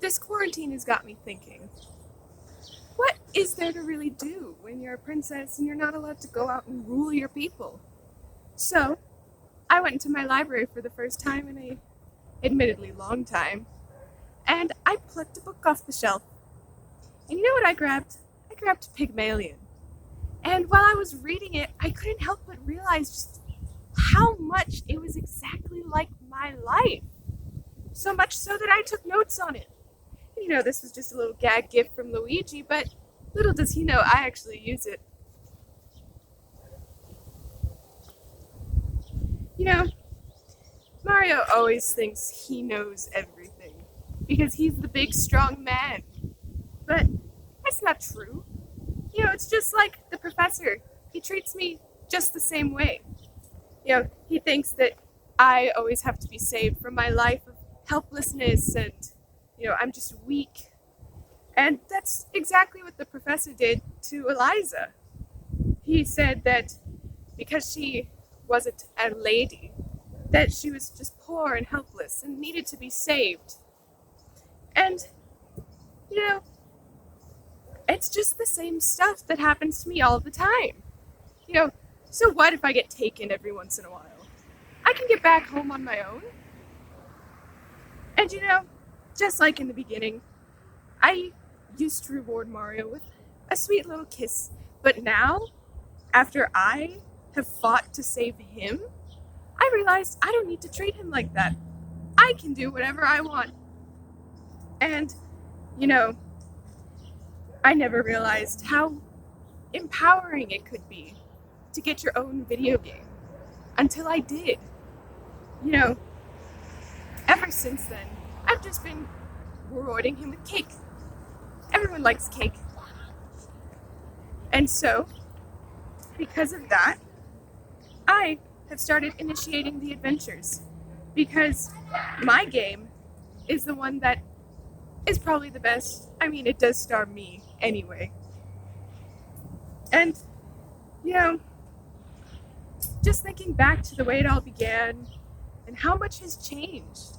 This quarantine has got me thinking, what is there to really do when you're a princess and you're not allowed to go out and rule your people? So, I went into my library for the first time in a admittedly long time, and I plucked a book off the shelf. And you know what I grabbed? I grabbed Pygmalion. And while I was reading it, I couldn't help but realize just how much it was exactly like my life. So much so that I took notes on it. You know, this was just a little gag gift from Luigi, but little does he know I actually use it. You know, Mario always thinks he knows everything because he's the big, strong man. But that's not true. You know, it's just like the professor. He treats me just the same way. You know, he thinks that I always have to be saved from my life of helplessness and, I'm just weak. And that's exactly what the professor did to Eliza. He said that because she wasn't a lady, that she was just poor and helpless and needed to be saved. And, it's just the same stuff that happens to me all the time. So what if I get taken every once in a while? I can get back home on my own. And just like in the beginning, I used to reward Mario with a sweet little kiss. But now, after I have fought to save him, I realized I don't need to treat him like that. I can do whatever I want. And, I never realized how empowering it could be to get your own video game until I did. Ever since then, I've just been rewarding him with cake. Everyone likes cake. And so, because of that, I have started initiating the adventures. Because my game is the one that is probably the best. I mean, it does star me anyway. And, just thinking back to the way it all began and how much has changed.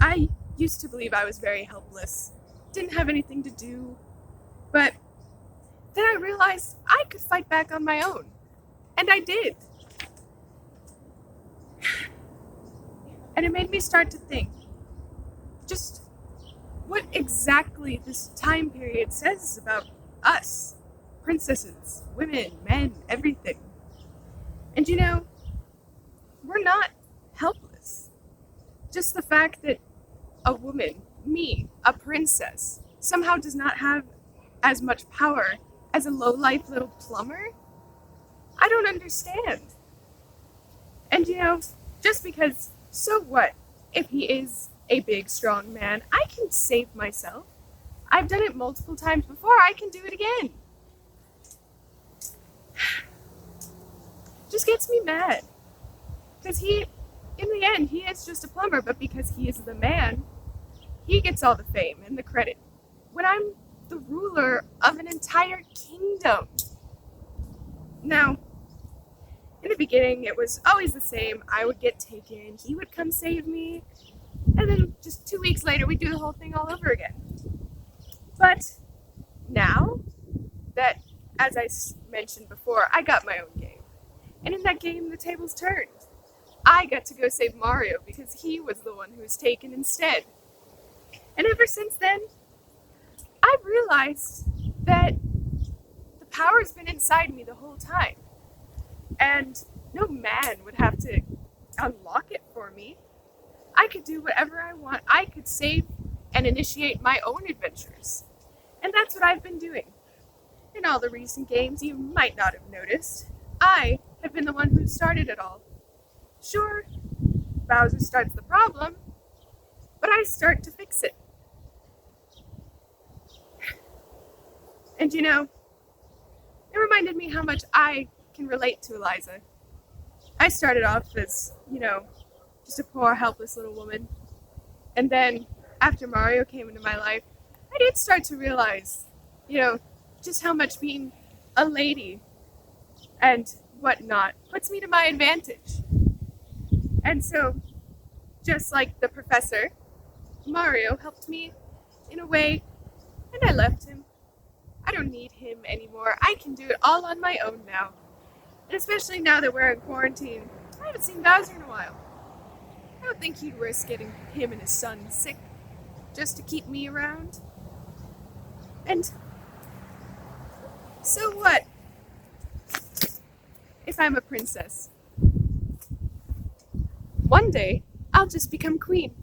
I used to believe I was very helpless, didn't have anything to do, but then I realized I could fight back on my own. And I did. And it made me start to think just what exactly this time period says about us, princesses, women, men, everything. And we're not helpless. Just the fact that a woman, me, a princess, somehow does not have as much power as a low-life little plumber, I don't understand. And just because, so what if he is a big, strong man? I can save myself. I've done it multiple times before. I can do it again. Just gets me mad. Because in the end, he is just a plumber, but because he is the man, he gets all the fame and the credit. When I'm the ruler of an entire kingdom. Now, in the beginning, it was always the same. I would get taken, he would come save me, and then just 2 weeks later, we'd do the whole thing all over again. But now that, as I mentioned before, I got my own game. And in that game, the tables turned. I got to go save Mario because he was the one who was taken instead. And ever since then, I've realized that the power's been inside me the whole time. And no man would have to unlock it for me. I could do whatever I want. I could save and initiate my own adventures. And that's what I've been doing. In all the recent games, you might not have noticed, I have been the one who started it all. Sure, Bowser starts the problem, but I start to fix it. And it reminded me how much I can relate to Eliza. I started off as, just a poor, helpless little woman. And then, after Mario came into my life, I did start to realize, just how much being a lady and whatnot puts me to my advantage. And so, Just like the professor, Mario helped me in a way, and I left him. I don't need him anymore. I can do it all on my own now. And especially now that we're in quarantine, I haven't seen Bowser in a while. I don't think he'd risk getting him and his son sick just to keep me around. And so what if I'm a princess? One day, I'll just become queen.